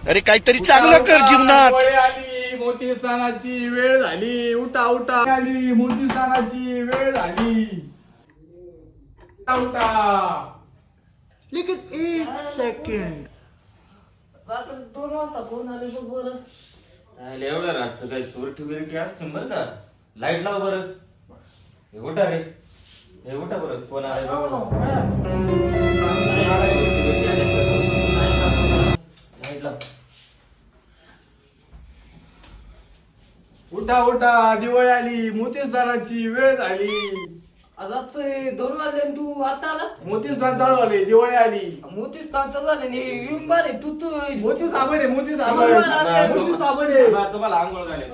अरे काहीतरी चांगलं कर जीवनात. दिवाळी आली, मोती स्नानाची वेळ झाली. उठा उठा आली, मोती स्नानाची वेळ झाली. उठा उठा. लेकिन एक सेकंड. रात्री 2 वाजता फोन आले बघ बरं. एवढं रातचं काही चोरटी बिरटी असतील बरं का. लाईट लाव बरं. हे उठा रे. हे उठा बरं. कोण आलाय बघ. लाईट लाव. उठा उठा, दिवाळी आली, मोती स्नानाची वेळ झाली. रात्री 2 वाजले आणि तू आता आला. मोती स्नान चालू झाले, दिवाळी आली. मोती स्थान चालू झाले आणि येऊन बारे तू तू मोती साबण आहे, मोती साबण. मोती साबण आहे. बा, तुम्हाला आंघोळ झाले.